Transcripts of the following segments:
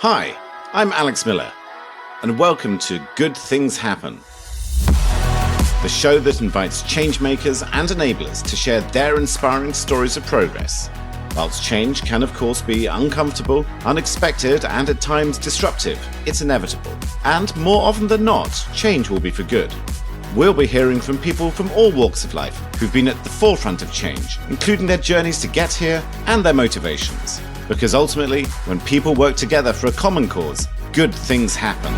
Hi, I'm Alex Miller, and welcome to Good Things Happen, the show that invites changemakers and enablers to share their inspiring stories of progress. Whilst change can of course be uncomfortable, unexpected, and at times disruptive, it's inevitable. And more often than not, change will be for good. We'll be hearing from people from all walks of life who've been at the forefront of change, including their journeys to get here and their motivations. Because ultimately, when people work together for a common cause, good things happen.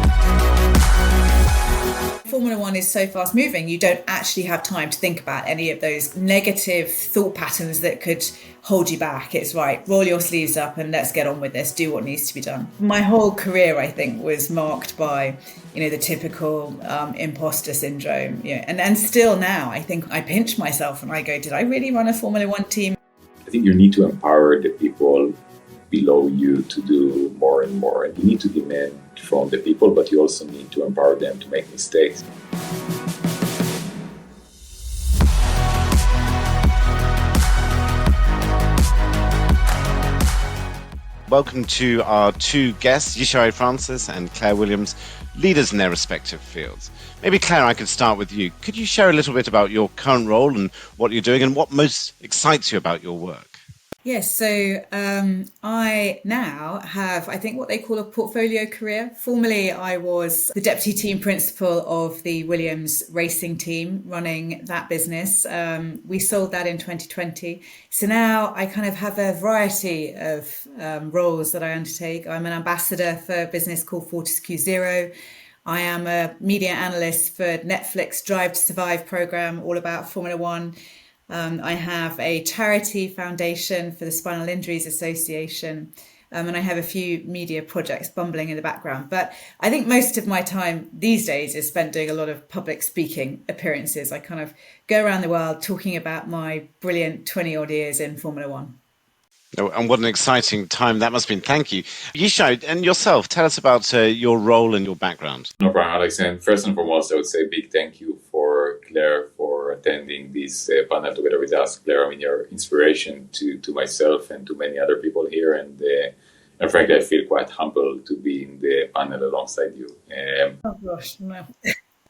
Formula One is so fast moving, you don't actually have time to think about any of those negative thought patterns that could hold you back. It's right, roll your sleeves up and let's get on with this, do what needs to be done. My whole career, I think, was marked by, the typical imposter syndrome. And still now, I think I pinch myself and I go, did I really run a Formula One team? I think you need to empower the people below you to do more and more. And you need to demand from the people, but you also need to empower them to make mistakes. Welcome to our two guests, Yishai Fransis and Claire Williams, leaders in their respective fields. Maybe, Claire, I could start with you. Could you share a little bit about your current role and what you're doing and what most excites you about your work? Yes, so I now have, I think, what they call a portfolio career. Formerly, I was the deputy team principal of the Williams racing team, running that business. We sold that in 2020. So now I kind of have a variety of roles that I undertake. I'm an ambassador for a business called Fortescue Zero. I am a media analyst for Netflix Drive to Survive program, all about Formula One. I have a charity foundation for the Spinal Injuries Association, and I have a few media projects bumbling in the background. But I think most of my time these days is spent doing a lot of public speaking appearances. I kind of go around the world talking about my brilliant 20 odd years in Formula One. Oh, and what an exciting time that must have been. Thank you. Yishai, and yourself, tell us about your role and your background. No problem, Alex. And first and foremost, I would say a big thank you for Claire for attending this panel together with us. Claire, you're inspiration to myself and to many other people here. And frankly, I feel quite humbled to be in the panel alongside you. Oh gosh, no.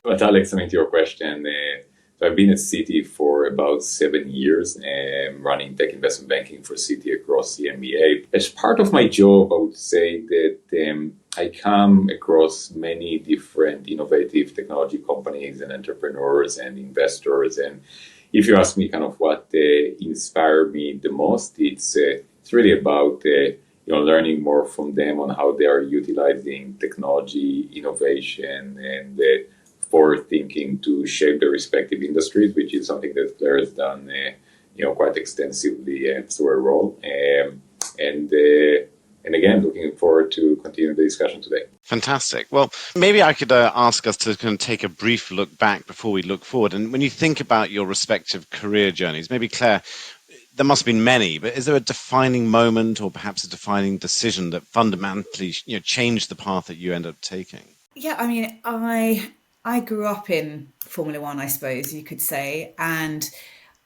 But Alex, to your question, so I've been at Citi for about 7 years, running tech investment banking for Citi across the EMEA. As part of my job, I would say that I come across many different innovative technology companies and entrepreneurs and investors. And if you ask me kind of what inspired me the most, it's really about learning more from them on how they are utilizing technology, innovation, and forward thinking to shape their respective industries, which is something that Claire has done, quite extensively through her role. And again, looking forward to continue the discussion today. Fantastic. Well, maybe I could ask us to kind of take a brief look back before we look forward. And when you think about your respective career journeys, maybe Claire, there must have been many, but is there a defining moment or perhaps a defining decision that fundamentally changed the path that you end up taking? Yeah, I grew up in Formula One, I suppose you could say, and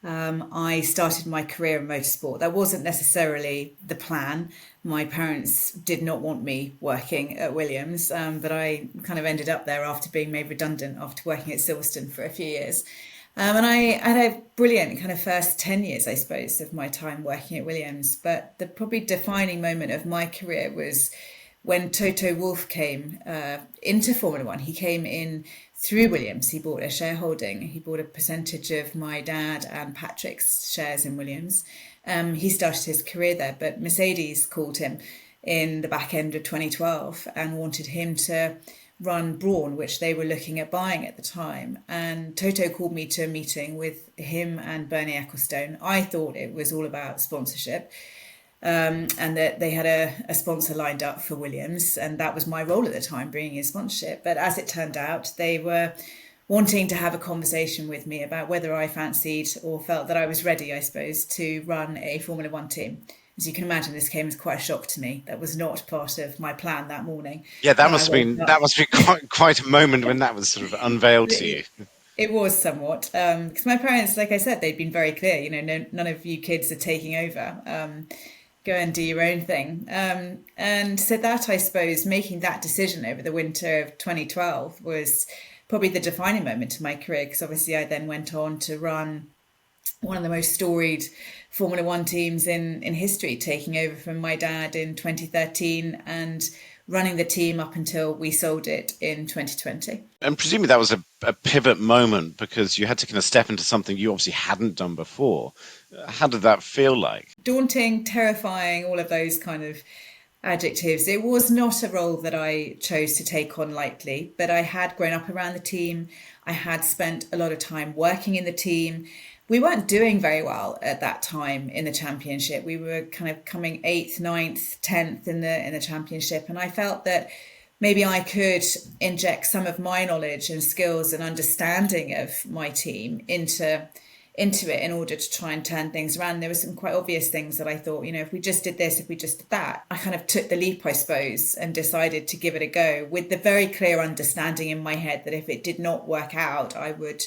I started my career in motorsport. That wasn't necessarily the plan. My parents did not want me working at Williams, but I kind of ended up there after being made redundant after working at Silverstone for a few years. And I had a brilliant kind of first 10 years, I suppose, of my time working at Williams. But the probably defining moment of my career was when Toto Wolff came into Formula One. He came in through Williams. He bought a shareholding. He bought a percentage of my dad and Patrick's shares in Williams. He started his career there, but Mercedes called him in the back end of 2012 and wanted him to run Brawn, which they were looking at buying at the time. And Toto called me to a meeting with him and Bernie Ecclestone. I thought it was all about sponsorship. And that they had a sponsor lined up for Williams, and that was my role at the time, bringing in sponsorship. But as it turned out, they were wanting to have a conversation with me about whether I fancied or felt that I was ready, I suppose, to run a Formula One team. As you can imagine, this came as quite a shock to me. That was not part of my plan that morning. Yeah, that must be quite a moment when that was sort of unveiled to you. It was somewhat, because my parents, like I said, they'd been very clear, none of you kids are taking over. go and do your own thing. And so that, I suppose, making that decision over the winter of 2012 was probably the defining moment in my career, because obviously I then went on to run one of the most storied Formula One teams in history, taking over from my dad in 2013 and running the team up until we sold it in 2020. And presumably that was a pivot moment, because you had to kind of step into something you obviously hadn't done before. How did that feel like? Daunting, terrifying, all of those kind of adjectives. It was not a role that I chose to take on lightly, but I had grown up around the team. I had spent a lot of time working in the team. We weren't doing very well at that time in the championship. We were kind of coming 8th, 9th, 10th in the championship. And I felt that maybe I could inject some of my knowledge and skills and understanding of my team into it in order to try and turn things around. There were some quite obvious things that I thought, if we just did this, if we just did that. I kind of took the leap, I suppose, and decided to give it a go with the very clear understanding in my head that if it did not work out, I would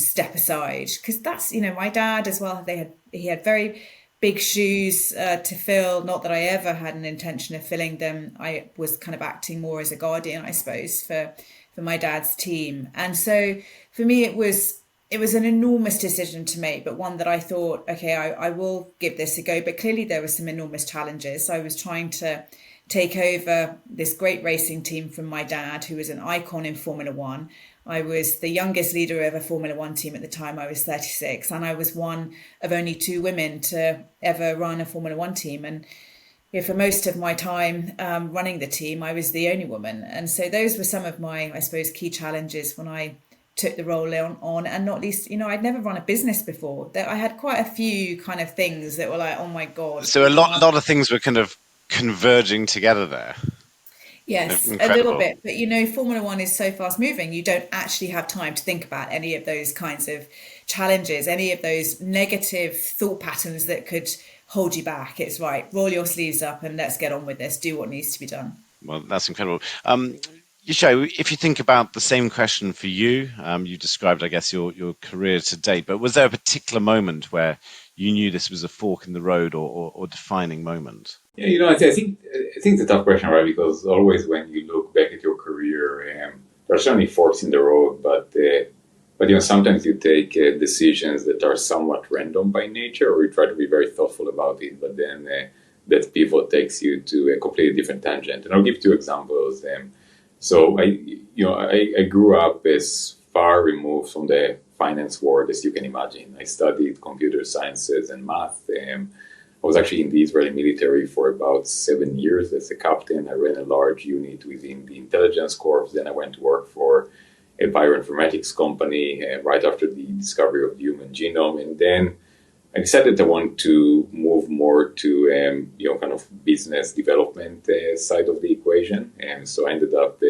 step aside. Because that's, my dad as well, he had very big shoes to fill. Not that I ever had an intention of filling them. I was kind of acting more as a guardian, I suppose, for my dad's team. And so for me, it was an enormous decision to make, but one that I thought, okay, I will give this a go. But clearly there were some enormous challenges. I was trying to take over this great racing team from my dad, who was an icon in Formula One. I was the youngest leader of a Formula One team at the time. I was 36, and I was one of only 2 women to ever run a Formula One team. And for most of my time running the team, I was the only woman. And so those were some of my, I suppose, key challenges when I took the role on, and not least, I'd never run a business before. I had quite a few kind of things that were like, oh my God. So a lot of things were kind of converging together there. Yes, Incredible. A little bit. But, Formula One is so fast moving, you don't actually have time to think about any of those kinds of challenges, any of those negative thought patterns that could hold you back. It's right, roll your sleeves up and let's get on with this, do what needs to be done. Well, that's incredible. Yishai, if you think about the same question for you, you described, I guess, your career to date, but was there a particular moment where you knew this was a fork in the road or defining moment? Yeah, I think it's a tough question, right? Because always when you look back at your career, there are certainly forks in the road, but sometimes you take decisions that are somewhat random by nature, or you try to be very thoughtful about it, but then that pivot takes you to a completely different tangent. And I'll give 2 examples. So I grew up as far removed from the finance world as you can imagine. I studied computer sciences and math. I was actually in the Israeli military for about 7 years as a captain. I ran a large unit within the intelligence corps. Then I went to work for a bioinformatics company right after the discovery of the human genome. And then I decided I want to move more to kind of business development side of the equation. And so I ended up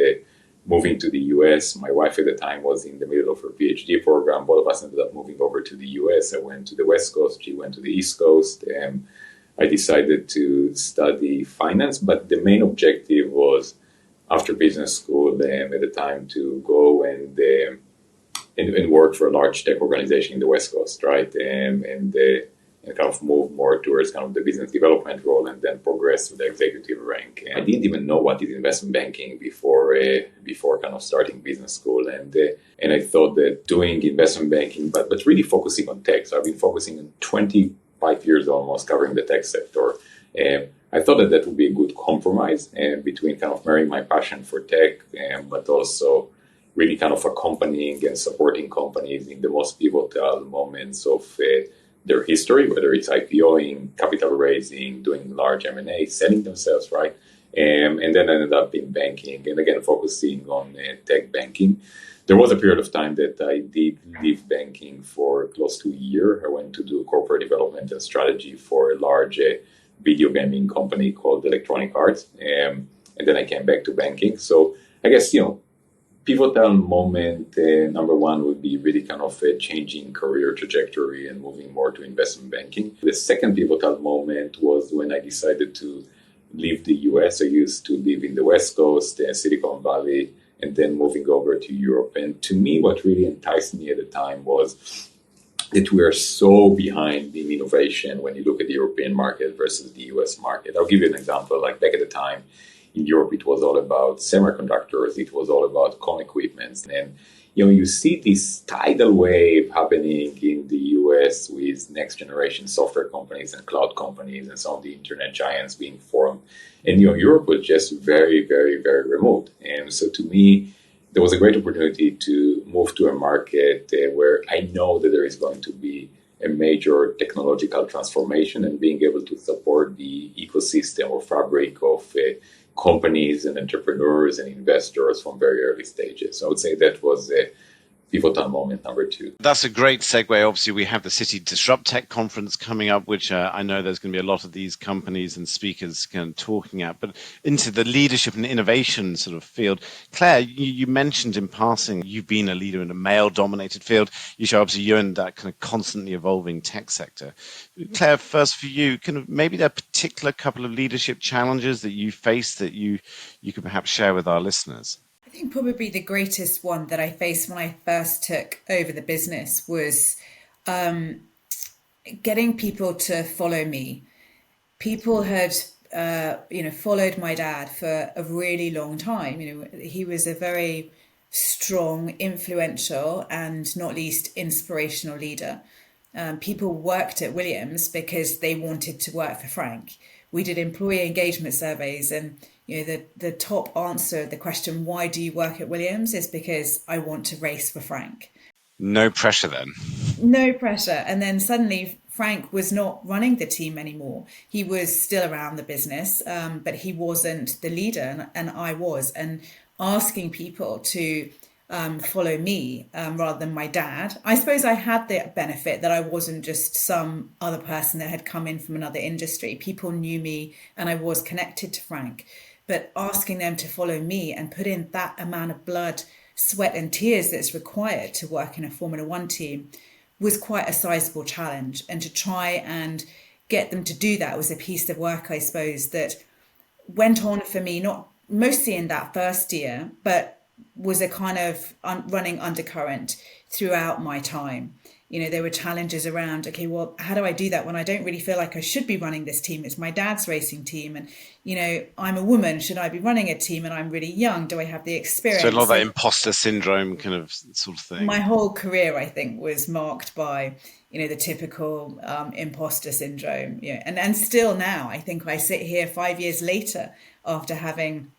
moving to the US. My wife at the time was in the middle of her PhD program. Both of us ended up moving over to the US. I went to the West Coast. She went to the East Coast. I decided to study finance, but the main objective was after business school at the time to go and work for a large tech organization in the West Coast, right? And kind of move more towards kind of the business development role and then progress to the executive rank. And I didn't even know what is investment banking before kind of starting business school. And I thought that doing investment banking, but really focusing on tech. So I've been focusing on 25 years almost covering the tech sector. I thought that would be a good compromise between kind of marrying my passion for tech, but also really kind of accompanying and supporting companies in the most pivotal moments of their history, whether it's IPOing, capital raising, doing large M&A, selling themselves, right? And then I ended up in banking, and again, focusing on tech banking. There was a period of time that I did leave banking for close to a year. I went to do corporate development and strategy for a large video gaming company called Electronic Arts. And then I came back to banking. So I guess, pivotal moment, number one would be really kind of changing career trajectory and moving more to investment banking. The second pivotal moment was when I decided to leave the US. I used to live in the West Coast, Silicon Valley, and then moving over to Europe. And to me, what really enticed me at the time was that we are so behind in innovation when you look at the European market versus the US market. I'll give you an example. Like back at the time in Europe, it was all about semiconductors, it was all about comm equipment. And you see this tidal wave happening in the US with next generation software companies and cloud companies and some of the internet giants being formed. And Europe was just very, very, very remote. And so to me, there was a great opportunity to move to a market where I know that there is going to be a major technological transformation, and being able to support the ecosystem or fabric of companies and entrepreneurs and investors from very early stages. So I would say that was a pivotal moment number 2. That's a great segue. Obviously, we have the Citi Disrupt Tech conference coming up, which I know there's going to be a lot of these companies and speakers kind of talking at, but into the leadership and innovation sort of field. Claire, you mentioned in passing, you've been a leader in a male-dominated field. Obviously, you're in that kind of constantly evolving tech sector. Claire, first for you, kind of maybe there are particular couple of leadership challenges that you face that you could perhaps share with our listeners. I think probably the greatest one that I faced when I first took over the business was getting people to follow me. People had, followed my dad for a really long time. He was a very strong, influential, and not least inspirational leader. People worked at Williams because they wanted to work for Frank. We did employee engagement surveys, and the top answer to the question, why do you work at Williams, is because I want to race for Frank. No pressure then. No pressure. And then suddenly Frank was not running the team anymore. He was still around the business, but he wasn't the leader, and I was. And asking people to follow me rather than my dad. I suppose I had the benefit that I wasn't just some other person that had come in from another industry. People knew me and I was connected to Frank. But asking them to follow me and put in that amount of blood, sweat and tears that's required to work in a Formula One team was quite a sizable challenge. And to try and get them to do that was a piece of work, I suppose, that went on for me, not mostly in that first year, but was a kind of running undercurrent throughout my time. There were challenges around, okay, well, how do I do that when I don't really feel like I should be running this team? It's my dad's racing team. And, I'm a woman. Should I be running a team? And I'm really young. Do I have the experience? So a lot of that imposter syndrome kind of sort of thing. My whole career, I think, was marked by, the typical imposter syndrome. And still now, I think I sit here 5 years later after having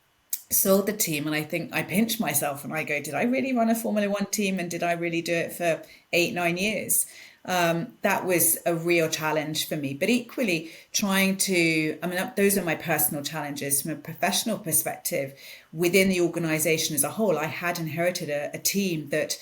sold the team, and I think I pinch myself and I go, did I really run a Formula One team, and did I really do it for 8-9 years? That was a real challenge for me. But equally those are my personal challenges. From a professional perspective, within the organization as a whole, I had inherited a team that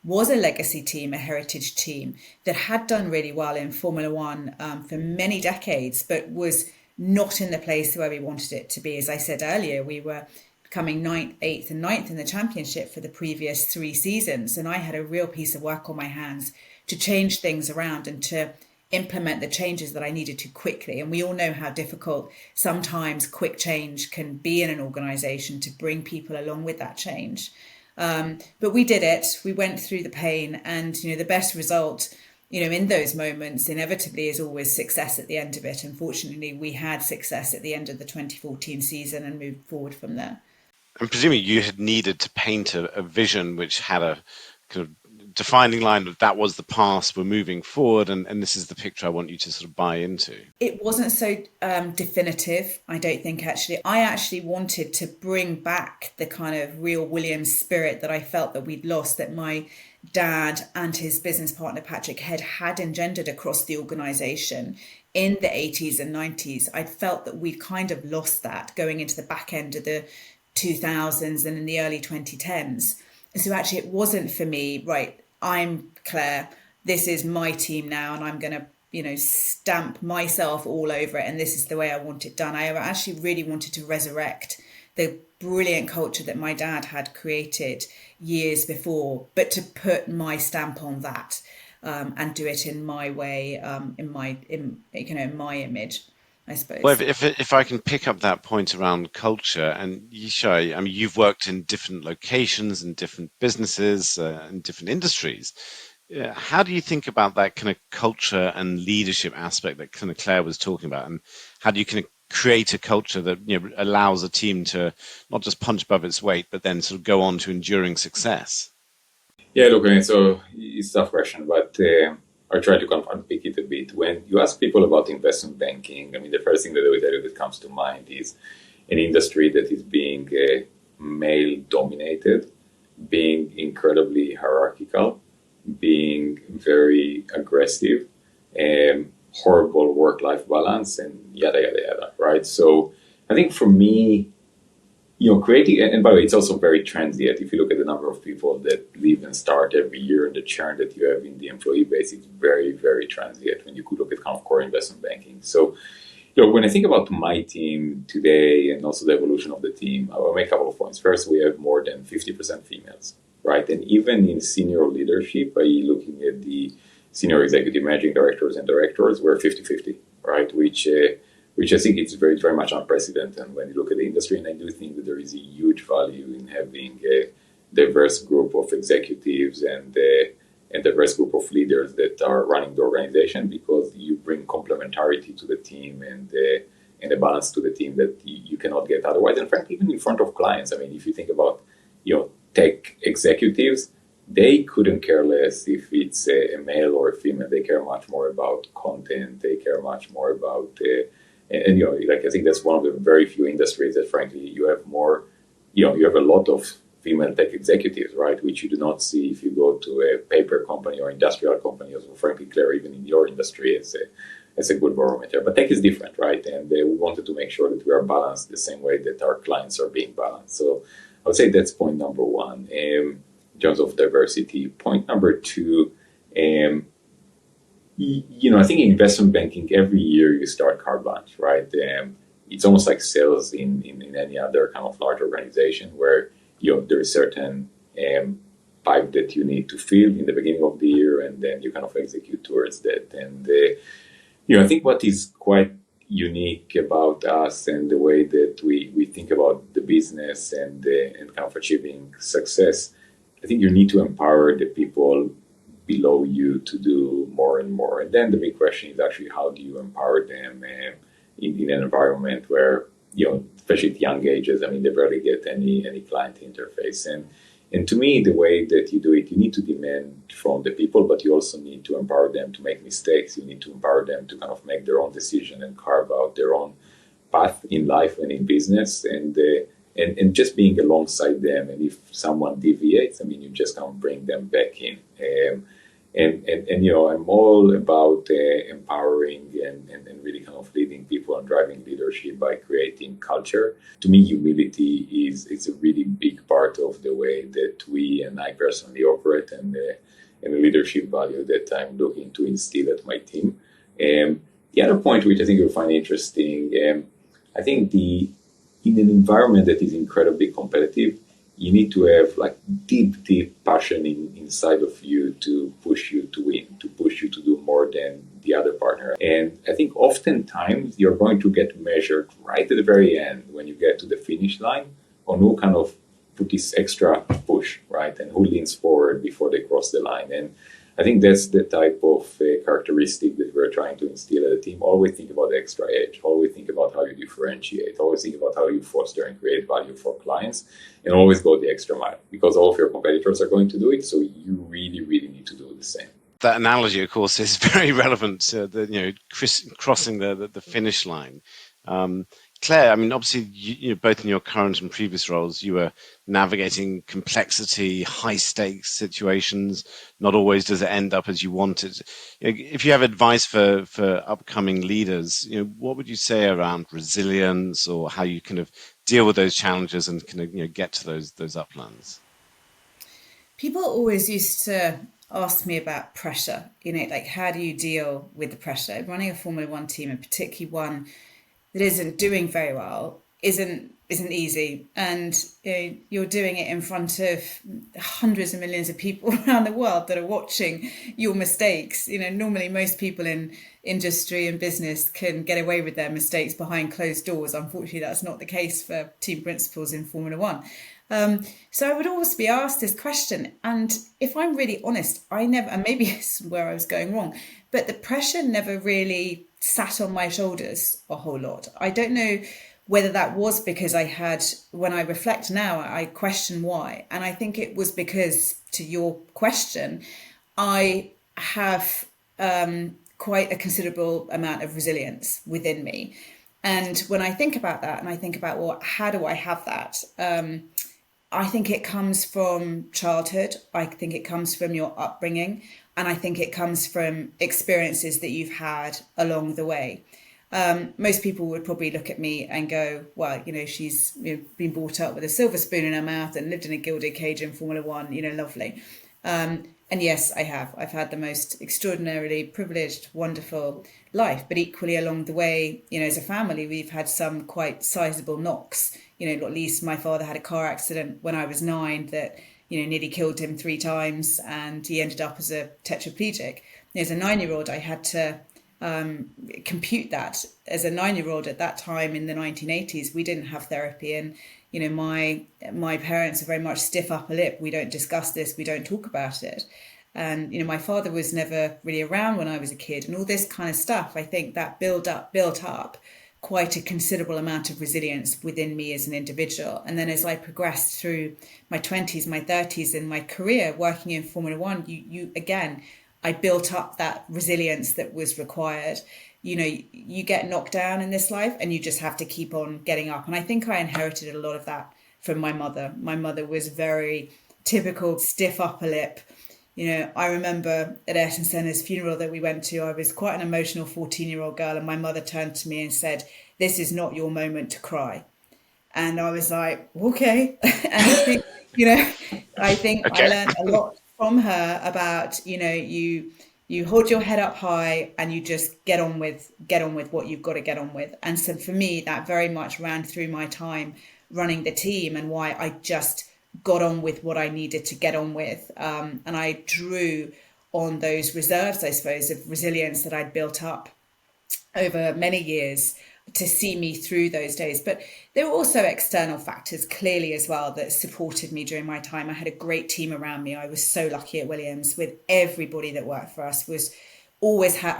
was a legacy team, a heritage team that had done really well in Formula One for many decades, but was not in the place where we wanted it to be. As I said earlier, we were coming 9th, 8th and 9th in the championship for the previous 3 seasons. And I had a real piece of work on my hands to change things around and to implement the changes that I needed to quickly. And we all know how difficult sometimes quick change can be in an organization, to bring people along with that change. But we did it. We went through the pain, and, the best result, in those moments inevitably is always success at the end of it. Unfortunately, we had success at the end of the 2014 season and moved forward from there. And presumably you had needed to paint a vision which had a kind of defining line that was the past, we're moving forward, and this is the picture I want you to sort of buy into. It wasn't so definitive, I don't think, actually. I actually wanted to bring back the kind of real Williams spirit that I felt that we'd lost, that my dad and his business partner Patrick Head had engendered across the organisation in the 80s and 90s. I felt that we'd kind of lost that going into the back end of the 2000s and in the early 2010s. And so actually it wasn't for me, right, I'm Claire, this is my team now, and I'm going to, stamp myself all over it, and this is the way I want it done. I actually really wanted to resurrect the brilliant culture that my dad had created years before, but to put my stamp on that and do it in my way, in my image, I suppose. Well, if I can pick up that point around culture, and Yishai, you've worked in different locations and different businesses and different industries. Yeah. How do you think about that kind of culture and leadership aspect that kind of Claire was talking about, and how do you kind of create a culture that allows a team to not just punch above its weight, but then sort of go on to enduring success? Yeah, look, I mean, so it's a tough question, but I'll try to kind of unpick it a bit. When you ask people about investment banking, I mean, the first thing that comes to mind is an industry that is being male dominated, being incredibly hierarchical, being very aggressive, horrible work-life balance, and yada, yada, yada, right? So I think for me, creating, and by the way, it's also very transient. If you look at the number of people that leave and start every year and the churn that you have in the employee base, it's very, very transient when you could look at kind of core investment banking. So, when I think about my team today and also the evolution of the team, I will make a couple of points. First, we have more than 50% females, right? And even in senior leadership, i.e. looking at the senior executive managing directors and directors, we're 50-50, right? Which I think is very, very much unprecedented when you look at the industry. And I do think that there is a huge value in having a diverse group of executives and a diverse group of leaders that are running the organization, because you bring complementarity to the team and a balance to the team that you cannot get otherwise. And frankly, even in front of clients, I mean, if you think about tech executives, they couldn't care less if it's a male or a female. They care much more about content. They care much more about and I think that's one of the very few industries that, frankly, you have more. You have a lot of female tech executives, right? Which you do not see if you go to a paper company or industrial company, or frankly, Claire, even in your industry, it's a good barometer. But tech is different, right? And we wanted to make sure that we are balanced the same way that our clients are being balanced. So I would say that's point number one in terms of diversity. Point number two. I think in investment banking, every year you start carte blanche, right? It's almost like sales in any other kind of large organization where, there's certain pipe that you need to fill in the beginning of the year, and then you kind of execute towards that. And, I think what is quite unique about us and the way that we think about the business and kind of achieving success, I think you need to empower the people below you to do more and more. And then the big question is actually, how do you empower them in an environment where, especially at young ages, I mean, they barely get any client interface. And to me, the way that you do it, you need to demand from the people, but you also need to empower them to make mistakes. You need to empower them to kind of make their own decision and carve out their own path in life and in business. And just being alongside them. And if someone deviates, I mean, you just kind of bring them back in. And I'm all about empowering and really kind of leading people and driving leadership by creating culture. To me, humility is a really big part of the way that we and I personally operate, and a leadership value that I'm looking to instill at my team. The other point, which I think you'll find interesting, I think in an environment that is incredibly competitive, you need to have like deep passion inside of you to push you to win, to push you to do more than the other partner. And I think oftentimes you're going to get measured right at the very end when you get to the finish line on who kind of put this extra push, right? And who leans forward before they cross the line. And I think that's the type of characteristic that we're trying to instill at the team. Always think about the extra edge. Always think about how you differentiate. Always think about how you foster and create value for clients. And always go the extra mile, because all of your competitors are going to do it. So you really, really need to do the same. That analogy, of course, is very relevant to crossing the finish line. Claire, I mean, obviously, you both in your current and previous roles, you were navigating complexity, high stakes situations. Not always does it end up as you wanted. If you have advice for upcoming leaders, what would you say around resilience, or how you kind of deal with those challenges and kind of get to those uplands? People always used to ask me about pressure, like how do you deal with the pressure? Running a Formula One team, and particularly one that isn't doing very well, isn't easy, and you're doing it in front of hundreds of millions of people around the world that are watching your mistakes. Normally most people in industry and business can get away with their mistakes behind closed doors. Unfortunately, that's not the case for team principals in Formula One. So I would always be asked this question, and if I'm really honest, I never, and maybe it's where I was going wrong, but the pressure never really sat on my shoulders a whole lot. I don't know whether that was because when I reflect now, I question why. And I think it was because, to your question, I have quite a considerable amount of resilience within me. And when I think about that, and I think about, well, how do I have that? I think it comes from childhood. I think it comes from your upbringing. And I think it comes from experiences that you've had along the way. Most people would probably look at me and go, well, she's been brought up with a silver spoon in her mouth and lived in a gilded cage in Formula One, lovely. And yes, I have. I've had the most extraordinarily privileged, wonderful life. But equally along the way, as a family, we've had some quite sizable knocks. Not least my father had a car accident when I was 9 that, nearly killed him 3 times, and he ended up as a tetraplegic. As a 9-year-old, I had to compute that. As a 9-year-old at that time in the 1980s, we didn't have therapy, and my parents are very much stiff upper lip. We don't discuss this, we don't talk about it. And my father was never really around when I was a kid, and all this kind of stuff. I think that built up quite a considerable amount of resilience within me as an individual. And then as I progressed through my 20s, my 30s, and my career working in Formula One, I built up that resilience that was required. You get knocked down in this life and you just have to keep on getting up. And I think I inherited a lot of that from my mother. My mother was very typical stiff upper lip. I remember at Ayrton Senna's funeral that we went to, I was quite an emotional 14-year-old girl, and my mother turned to me and said, "This is not your moment to cry." And I was like, okay. And I think Okay. I learned a lot from her about, you hold your head up high and you just get on with what you've got to get on with. And so for me, that very much ran through my time running the team, and why I just got on with what I needed to get on with. And I drew on those reserves, I suppose, of resilience that I'd built up over many years to see me through those days. But there were also external factors clearly as well that supported me during my time. I had a great team around me. I was so lucky at Williams, with everybody that worked for us was always had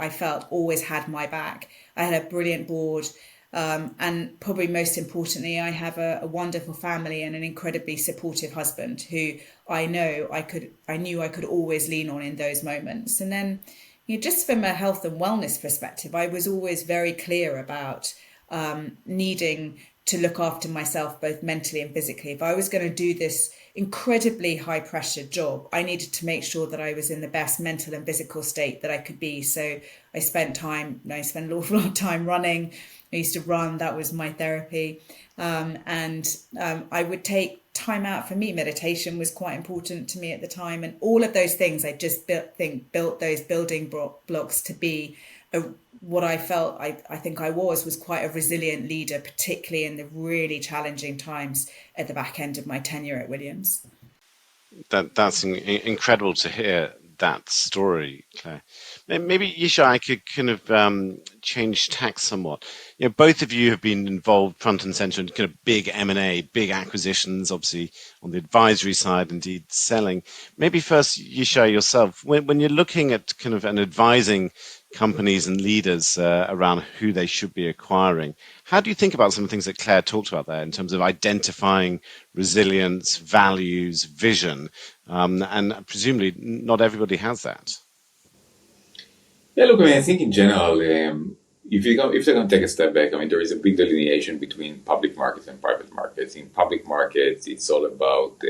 my back. I had a brilliant board. And probably most importantly, I have a wonderful family and an incredibly supportive husband who I knew I could always lean on in those moments. And then, just from a health and wellness perspective, I was always very clear about needing to look after myself both mentally and physically. If I was going to do this incredibly high pressure job, I needed to make sure that I was in the best mental and physical state that I could be. So I spent an awful lot of time running. I used to run, that was my therapy. I would take time out for me. Meditation was quite important to me at the time. And all of those things, I just built those building blocks to be what I felt I think I was quite a resilient leader, particularly in the really challenging times at the back end of my tenure at Williams. That's incredible to hear that story, Claire. Maybe, Yishai, I could kind of change tack somewhat. Both of you have been involved front and center in kind of big M&A, big acquisitions, obviously on the advisory side, indeed selling. Maybe first, Yishai, yourself, when you're looking at kind of and advising companies and leaders around who they should be acquiring, how do you think about some of the things that Claire talked about there in terms of identifying resilience, values, vision? And presumably not everybody has that. Yeah, look, I think in general, if you're going to take a step back, there is a big delineation between public markets and private markets. In public markets, it's all about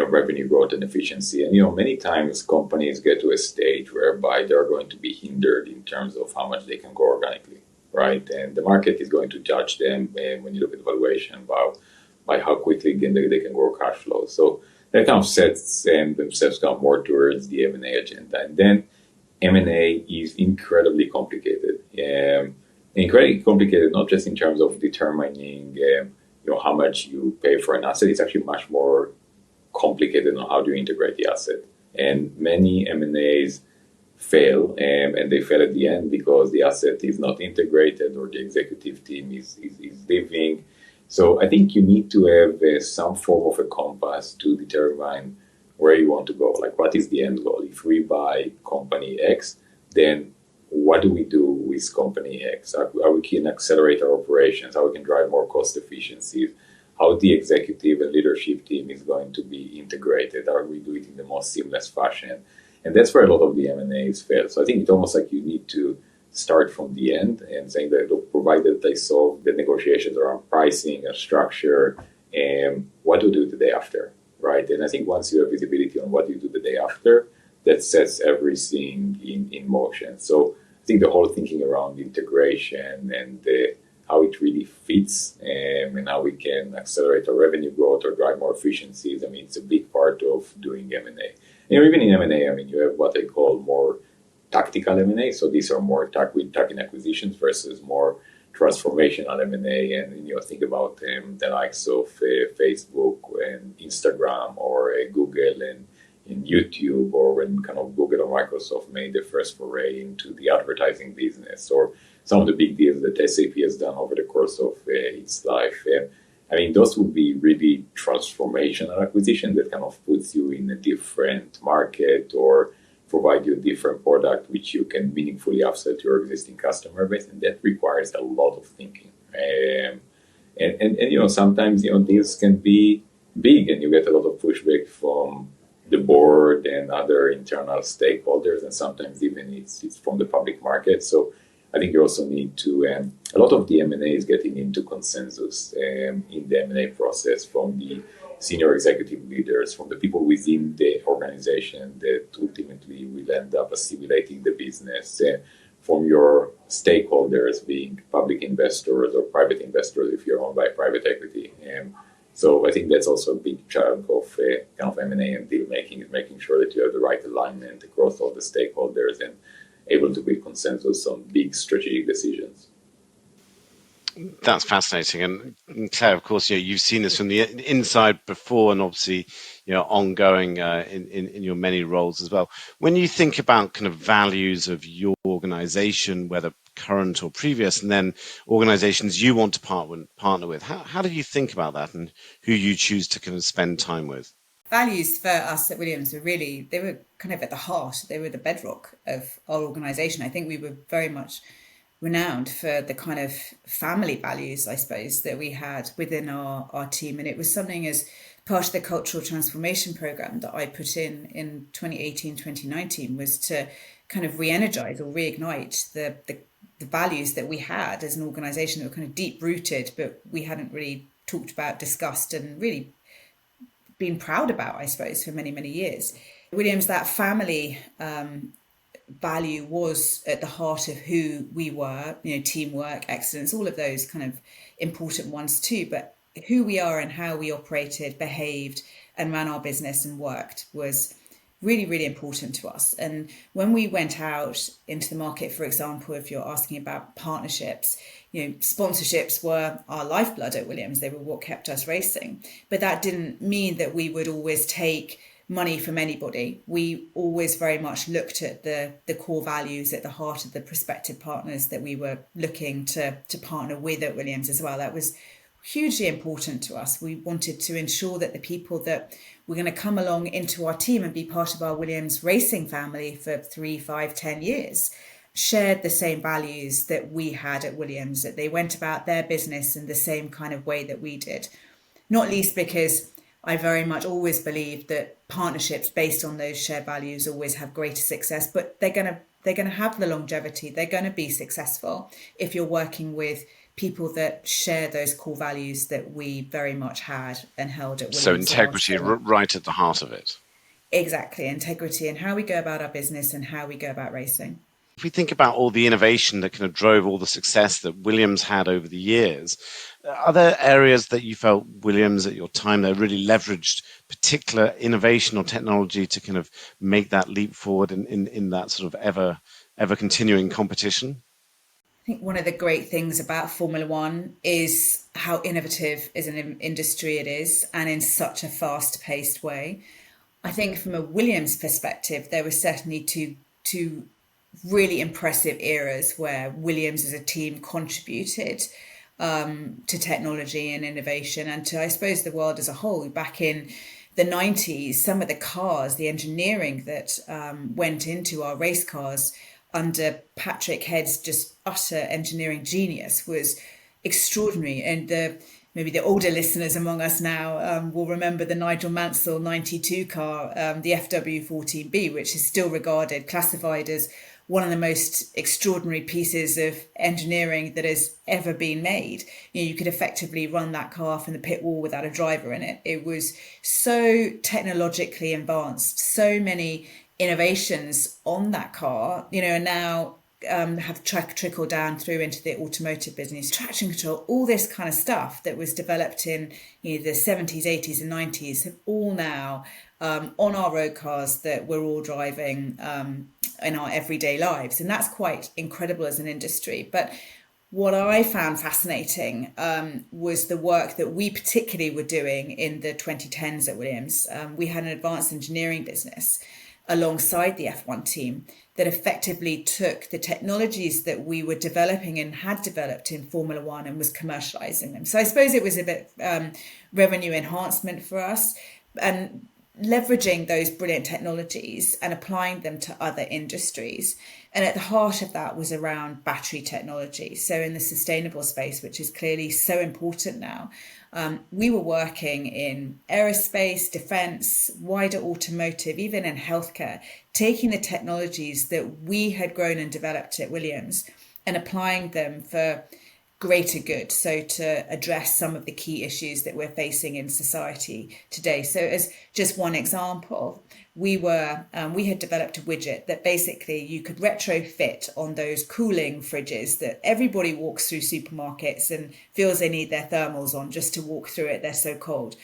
revenue growth and efficiency. And many times companies get to a stage whereby they're going to be hindered in terms of how much they can grow organically, right? And the market is going to judge them when you look at valuation by how quickly they can grow cash flow. So that kind of sets themselves down more towards the M&A agenda. And then M&A is incredibly complicated. incredibly complicated, not just in terms of determining how much you pay for an asset. It's actually much more complicated on how do you integrate the asset. And many M&As fail, and they fail at the end because the asset is not integrated or the executive team is leaving. So I think you need to have some form of a compass to determine where you want to go. Like, what is the end goal? If we buy company X, then what do we do with company X? How we can accelerate our operations, how we can drive more cost efficiencies, how the executive and leadership team is going to be integrated, how we do it in the most seamless fashion. And that's where a lot of the M&As fail. So I think it's almost like you need to start from the end and saying that, look, provided they solve the negotiations around pricing and structure, and what do you do the day after, right? And I think once you have visibility on what you do the day after, that sets everything in motion. So I think the whole thinking around integration and how it really fits and how we can accelerate our revenue growth or drive more efficiencies, I mean, it's a big part of doing M&A. Even in M&A, I mean, you have what I call more tactical M&A. So these are more tuck-in acquisitions versus more transformational M&A. And think about the likes of Facebook and Instagram or Google and in YouTube, or when kind of Google or Microsoft made their first foray into the advertising business, or some of the big deals that SAP has done over the course of its life. I mean, those would be really transformational acquisitions that kind of puts you in a different market or provide you a different product which you can meaningfully upsell to your existing customer base, and that requires a lot of thinking. And sometimes deals can be big, and you get a lot of pushback from the board and other internal stakeholders, and sometimes even it's from the public market. So I think you also need to, a lot of the M&A is getting into consensus in the M&A process from the senior executive leaders, from the people within the organization that ultimately will end up assimilating the business, from your stakeholders being public investors or private investors if you're owned by private equity. So I think that's also a big chunk of kind of M&A and deal making, is making sure that you have the right alignment across all the stakeholders and able to build consensus on big strategic decisions. That's fascinating. And Claire, of course, you've seen this from the inside before, and obviously, ongoing in your many roles as well. When you think about kind of values of your organization, whether current or previous, and then organizations you want to partner with, how do you think about that, and who you choose to kind of spend time with? Values for us at Williams they were kind of at the heart. They were the bedrock of our organization. I think we were very much renowned for the kind of family values, I suppose, that we had within our team. And it was something as part of the cultural transformation program that I put in 2018, 2019, was to kind of re-energize or reignite the values that we had as an organization that were kind of deep rooted, but we hadn't really talked about, discussed, and really been proud about, I suppose, for many, many years. Williams, that family value was at the heart of who we were, teamwork, excellence, all of those kind of important ones too. But who we are and how we operated, behaved, and ran our business and worked was really, really important to us. And when we went out into the market, for example, if you're asking about partnerships, sponsorships were our lifeblood at Williams. They were what kept us racing. But that didn't mean that we would always take money from anybody. We always very much looked at the core values at the heart of the prospective partners that we were looking to partner with at Williams as well. That was hugely important to us. We wanted to ensure that the people that were going to come along into our team and be part of our Williams racing family for 3, 5, 10 years shared the same values that we had at Williams, that they went about their business in the same kind of way that we did. Not least because I very much always believed that partnerships based on those shared values always have greater success, but they're going to have the longevity. They're going to be successful if you're working with people that share those core values that we very much had and held at Williams. So integrity right at the heart of it. Exactly, integrity and how we go about our business and how we go about racing. If we think about all the innovation that kind of drove all the success that Williams had over the years, are there areas that you felt Williams at your time there really leveraged particular innovation or technology to kind of make that leap forward in that sort of ever continuing competition? I think one of the great things about Formula One is how innovative as an industry it is, and in such a fast-paced way. I think from a Williams perspective, there were certainly two really impressive eras where Williams as a team contributed to technology and innovation and to, I suppose, the world as a whole. Back in the 90s, some of the cars, the engineering that went into our race cars under Patrick Head's just utter engineering genius was extraordinary. And maybe the older listeners among us now will remember the Nigel Mansell 92 car, the FW14B, which is still classified as one of the most extraordinary pieces of engineering that has ever been made. You could effectively run that car from the pit wall without a driver in it. It was so technologically advanced, so many innovations on that car, and now have trickled down through into the automotive business. Traction control, all this kind of stuff that was developed in the 70s, 80s and 90s have all now on our road cars that we're all driving in our everyday lives. And that's quite incredible as an industry. But what I found fascinating was the work that we particularly were doing in the 2010s at Williams. We had an advanced engineering business alongside the F1 team that effectively took the technologies that we were developing and had developed in Formula One and was commercializing them. So I suppose it was a bit revenue enhancement for us, and leveraging those brilliant technologies and applying them to other industries. And at the heart of that was around battery technology. So in the sustainable space, which is clearly so important now, we were working in aerospace, defense, wider automotive, even in healthcare, taking the technologies that we had grown and developed at Williams and applying them for greater good, so to address some of the key issues that we're facing in society today. So as just one example, we had developed a widget that basically you could retrofit on those cooling fridges that everybody walks through supermarkets and feels they need their thermals on just to walk through it, they're so cold.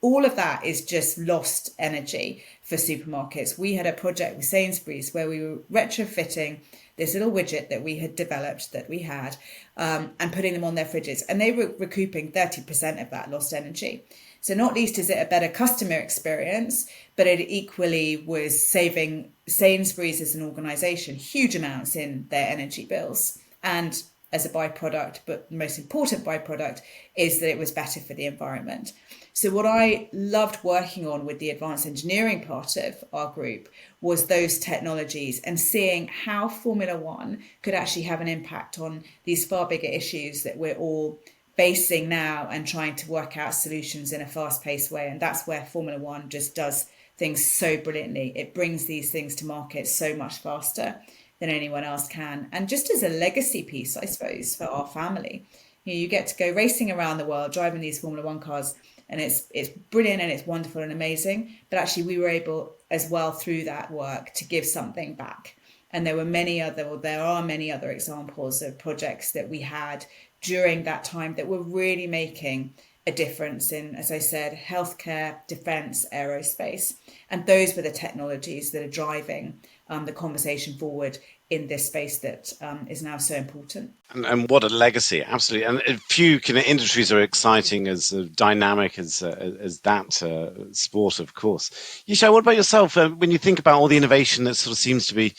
All of that is just lost energy for supermarkets. We had a project with Sainsbury's where we were retrofitting this little widget that we had developed that we had and putting them on their fridges. And they were recouping 30% of that lost energy. So not least is it a better customer experience, but it equally was saving Sainsbury's as an organisation huge amounts in their energy bills. And as a byproduct, but the most important byproduct is that it was better for the environment. So what I loved working on with the advanced engineering part of our group was those technologies and seeing how Formula One could actually have an impact on these far bigger issues that we're all facing now and trying to work out solutions in a fast-paced way. And that's where Formula One just does things so brilliantly. It brings these things to market so much faster than anyone else can. And just as a legacy piece, I suppose, for our family, you get to go racing around the world, driving these Formula One cars, and it's brilliant and it's wonderful and amazing. But actually we were able as well through that work to give something back. And there are many other examples of projects that we had during that time that were really making a difference in, as I said, healthcare, defense, aerospace. And those were the technologies that are driving the conversation forward in this space that is now so important. And what a legacy, absolutely. And few kind of industries are exciting as dynamic as that sport, of course. Yishai, what about yourself? When you think about all the innovation that sort of seems to be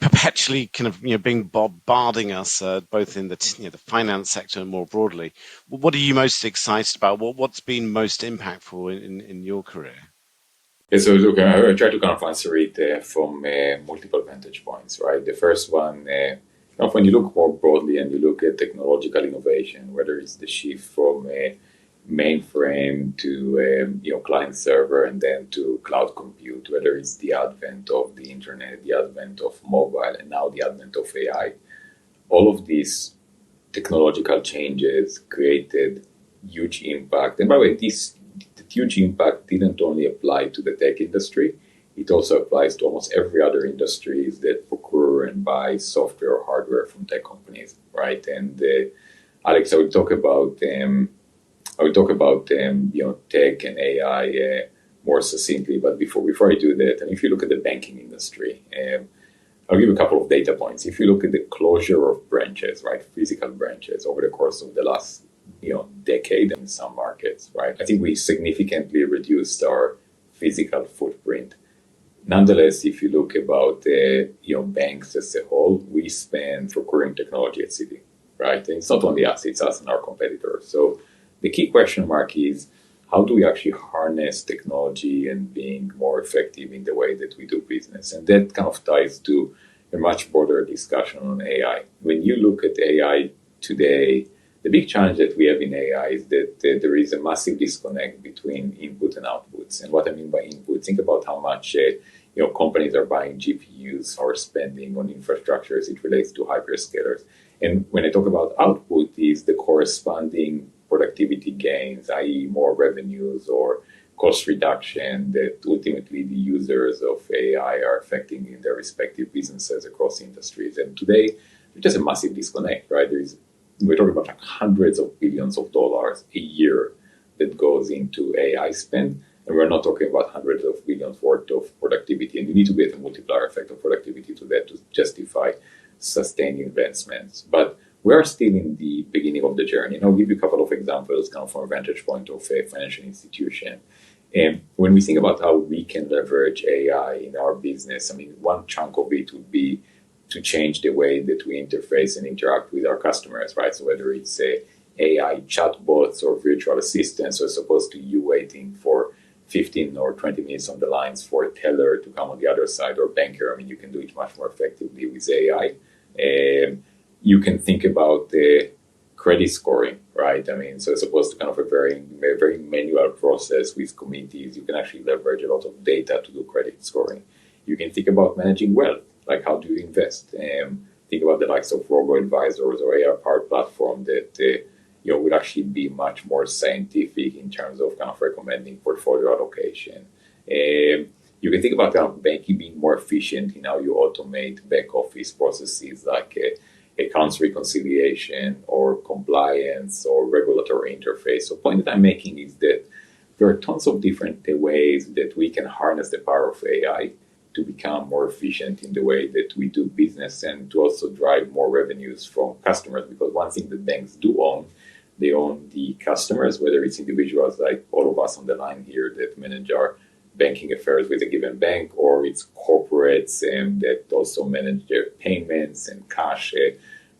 perpetually kind of being bombarding us, both in the the finance sector and more broadly, what are you most excited about? What's been most impactful in your career? Yeah, so look, I try to kind of answer it from multiple vantage points, right? The first one, when you look more broadly and you look at technological innovation, whether it's the shift from mainframe to client server and then to cloud compute, whether it's the advent of the internet, the advent of mobile, and now the advent of AI, all of these technological changes created huge impact. And by the way, the huge impact didn't only apply to the tech industry, it also applies to almost every other industry that procure and buy software or hardware from tech companies, right? And Alex, I will talk about tech and AI more succinctly. But before I do that, and if you look at the banking industry, I'll give you a couple of data points. If you look at the closure of branches, right, physical branches over the course of the last decade in some markets, right, I think we significantly reduced our physical footprint. Nonetheless, if you look about banks as a whole, we spend procuring technology at Citi, right? And it's not only us; it's us and our competitors. So the key question mark is, how do we actually harness technology and being more effective in the way that we do business? And that kind of ties to a much broader discussion on AI. When you look at AI today, the big challenge that we have in AI is that there is a massive disconnect between input and outputs. And what I mean by input, think about how much companies are buying GPUs or spending on infrastructure as it relates to hyperscalers. And when I talk about output, is the corresponding productivity gains, i.e. more revenues or cost reduction that ultimately the users of AI are affecting in their respective businesses across industries. And today, there's just a massive disconnect, right? We're talking about like hundreds of billions of dollars a year that goes into AI spend. And we're not talking about hundreds of billions worth of productivity. And you need to get a multiplier effect of productivity to that to justify sustained investments. But we're still in the beginning of the journey. And I'll give you a couple of examples kind of from a vantage point of a financial institution. And when we think about how we can leverage AI in our business, I mean, one chunk of it would be to change the way that we interface and interact with our customers, right? So whether it's AI chatbots or virtual assistants, as opposed to you waiting for 15 or 20 minutes on the lines for a teller to come on the other side or banker, I mean, you can do it much more effectively with AI. You can think about the credit scoring, right? I mean, so as opposed to kind of a very manual process with committees, you can actually leverage a lot of data to do credit scoring. You can think about managing wealth, like how do you invest? Think about the likes of robo-advisors or AI-powered platform that will actually be much more scientific in terms of kind of recommending portfolio allocation. You can think about kind of banking being more efficient in how you automate back office processes like accounts reconciliation or compliance or regulatory interface. So the point that I'm making is that there are tons of different ways that we can harness the power of AI to become more efficient in the way that we do business and to also drive more revenues from customers. Because one thing that banks do own, they own the customers, whether it's individuals like all of us on the line here that manage our banking affairs with a given bank, or it's corporates that also manage their payments and cash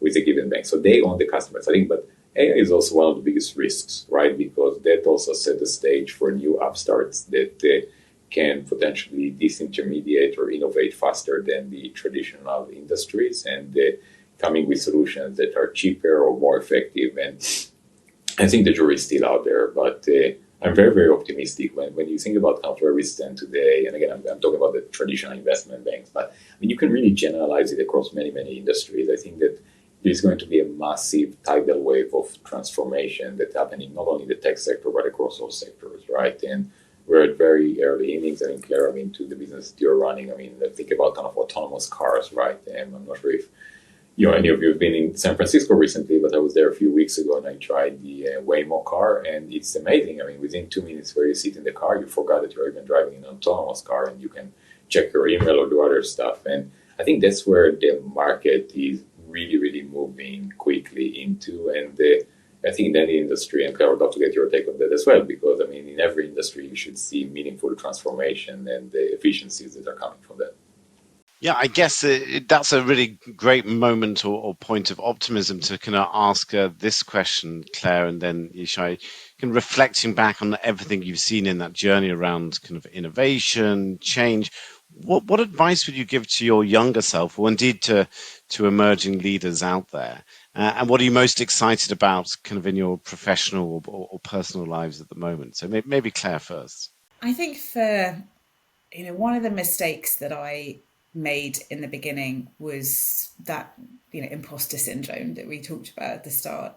with a given bank. So they own the customers, I think, but AI is also one of the biggest risks, right? Because that also set the stage for new upstarts that can potentially disintermediate or innovate faster than the traditional industries and coming with solutions that are cheaper or more effective. And I think the jury is still out there, but I'm very, very optimistic when you think about kind of where we stand today. And again, I'm talking about the traditional investment banks, but I mean, you can really generalize it across many, many industries. I think that there's going to be a massive tidal wave of transformation that's happening not only in the tech sector, but across all sectors, right? And we're at very early innings. I mean, Claire, to the business that you're running, think about kind of autonomous cars, right? And I'm not sure if any of you have been in San Francisco recently, but I was there a few weeks ago and I tried the Waymo car, and it's amazing. I mean, within 2 minutes where you sit in the car, you forgot that you're even driving an autonomous car, and you can check your email or do other stuff. And I think that's where the market is really, really moving quickly into. And I think in any industry, and Claire, I would love to get your take on that as well, because in every industry, you should see meaningful transformation and the efficiencies that are coming from that. Yeah, I guess that's a really great moment or point of optimism to kind of ask this question, Claire, and then Yishai, reflecting back on everything you've seen in that journey around kind of innovation, change. What advice would you give to your younger self, or indeed to emerging leaders out there? And what are you most excited about kind of in your professional or personal lives at the moment? So maybe Claire first. I think for, one of the mistakes that I made in the beginning was that, imposter syndrome that we talked about at the start.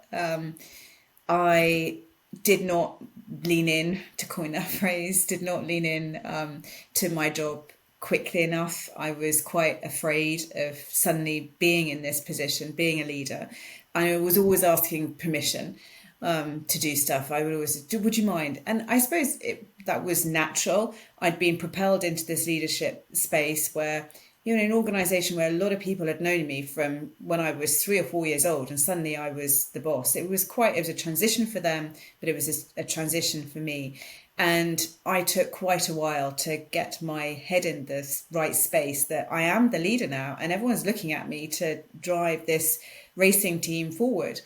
I did not lean in, to coin that phrase, did not lean in to my job quickly enough. I was quite afraid of suddenly being in this position, being a leader. I was always asking permission to do stuff. I would always say, would you mind? And I suppose that was natural. I'd been propelled into this leadership space where, in an organization where a lot of people had known me from when I was 3 or 4 years old, and suddenly I was the boss. It was a transition for them, but it was a transition for me. And I took quite a while to get my head in the right space that I am the leader now, and everyone's looking at me to drive this racing team forward.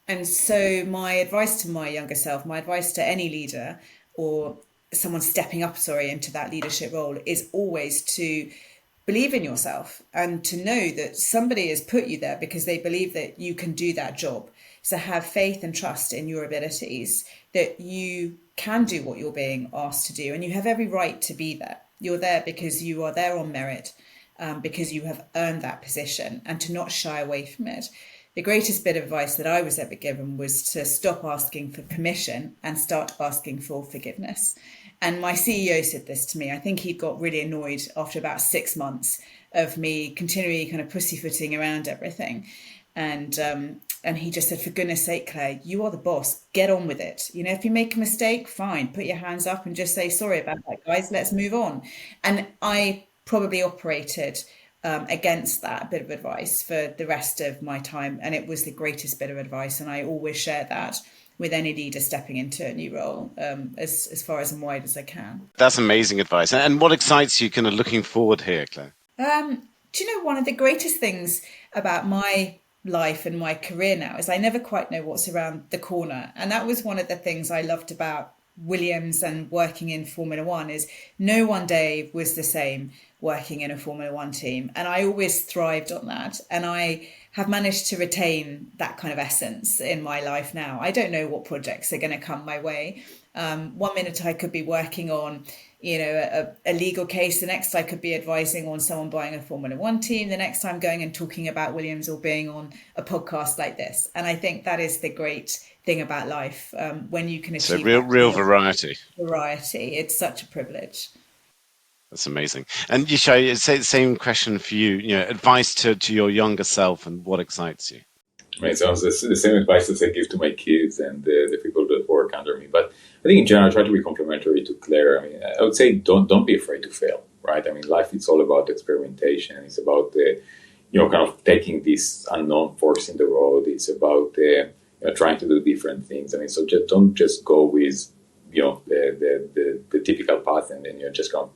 And so my advice to my younger self, my advice to any leader or someone stepping up, into that leadership role is always to believe in yourself and to know that somebody has put you there because they believe that you can do that job. So have faith and trust in your abilities, that you can do what you're being asked to do, and you have every right to be there. You're there because you are there on merit, because you have earned that position, and to not shy away from it. The greatest bit of advice that I was ever given was to stop asking for permission and start asking for forgiveness. And my CEO said this to me. I think he got really annoyed after about 6 months of me continually kind of pussyfooting around everything. And he just said, for goodness sake, Claire, you are the boss. Get on with it. If you make a mistake, fine, put your hands up and just say, sorry about that, guys, let's move on. And I probably operated against that bit of advice for the rest of my time. And it was the greatest bit of advice. And I always share that with any leader stepping into a new role, as far as and wide as I can. That's amazing advice. And what excites you kind of looking forward here, Claire? Do you know, one of the greatest things about my life and my career now is I never quite know what's around the corner. And that was one of the things I loved about Williams and working in Formula One, is no one day was the same working in a Formula One team. And I always thrived on that. And I have managed to retain that kind of essence in my life now. I don't know what projects are going to come my way. 1 minute I could be working on, a legal case. The next I could be advising on someone buying a Formula One team. The next time going and talking about Williams or being on a podcast like this. And I think that is the great thing about life, when you can achieve real variety. It's such a privilege. That's amazing. And Yishai, same question for you. Advice to your younger self, and what excites you? It sounds the same advice as I give to my kids and the people that work under me. But I think in general, I try to be complementary to Claire. I would say don't be afraid to fail, right? Life is all about experimentation. It's about kind of taking this unknown forks in the road. It's about trying to do different things. So don't just go with the typical path, and then you're just going to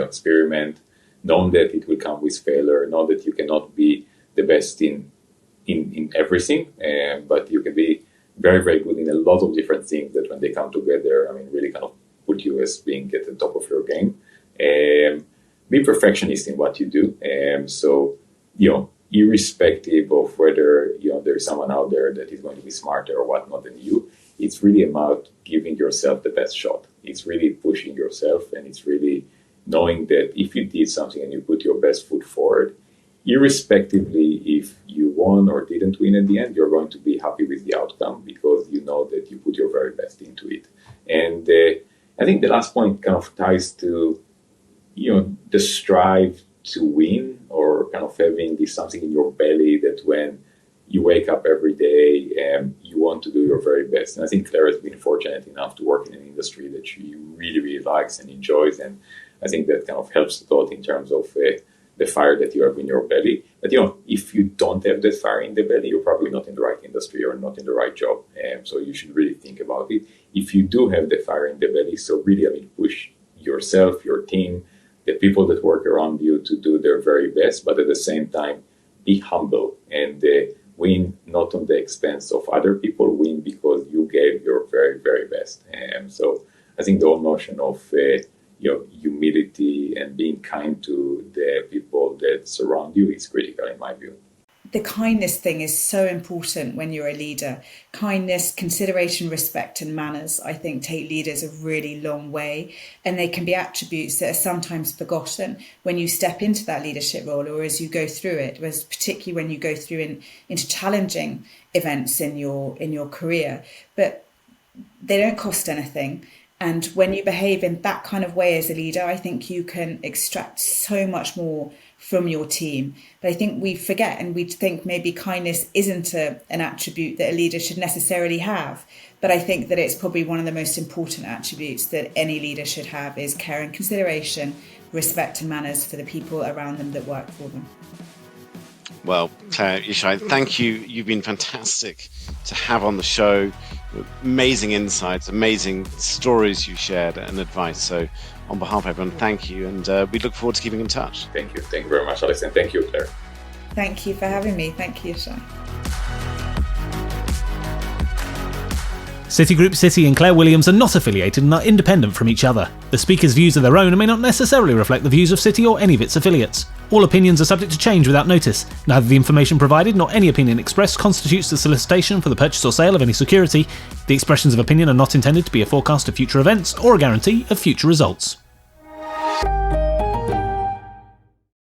experiment, knowing that it will come with failure, know that you cannot be the best in everything, but you can be very, very good in a lot of different things that when they come together, really kind of put you as being at the top of your game. Be perfectionist in what you do. Irrespective of whether, there's someone out there that is going to be smarter or whatnot than you, it's really about giving yourself the best shot. It's really pushing yourself, and it's really knowing that if you did something and you put your best foot forward, irrespectively if you won or didn't win at the end, you're going to be happy with the outcome because you know that you put your very best into it. And I think the last point kind of ties to, the strive to win, or kind of having this something in your belly that when you wake up every day, you want to do your very best. And I think Claire has been fortunate enough to work in an industry that she really, really likes and enjoys. And I think that kind of helps a lot in terms of the fire that you have in your belly. But, if you don't have that fire in the belly, you're probably not in the right industry or not in the right job. So you should really think about it. If you do have the fire in the belly, so really, push yourself, your team, the people that work around you to do their very best, but at the same time, be humble and win not on the expense of other people, win because you gave your very, very best. So I think the whole notion of humility and being kind to the people that surround you is critical in my view. The kindness thing is so important when you're a leader. Kindness, consideration, respect, and manners, I think, take leaders a really long way. And they can be attributes that are sometimes forgotten when you step into that leadership role, or as you go through it, particularly when you go through into challenging events in your career. But they don't cost anything. And when you behave in that kind of way as a leader, I think you can extract so much more from your team. But I think we forget, and we think maybe kindness isn't an attribute that a leader should necessarily have. But I think that it's probably one of the most important attributes that any leader should have is care and consideration, respect and manners for the people around them that work for them. Well, Claire, Yishai, thank you. You've been fantastic to have on the show. Amazing insights, amazing stories you shared and advice. So on behalf of everyone, thank you. And we look forward to keeping in touch. Thank you. Thank you very much, Alex. And thank you, Claire. Thank you for having me. Thank you, Yishai. Citigroup, Citi and Claire Williams are not affiliated and are independent from each other. The speakers' views are their own and may not necessarily reflect the views of Citi or any of its affiliates. All opinions are subject to change without notice. Neither the information provided nor any opinion expressed constitutes the solicitation for the purchase or sale of any security. The expressions of opinion are not intended to be a forecast of future events or a guarantee of future results.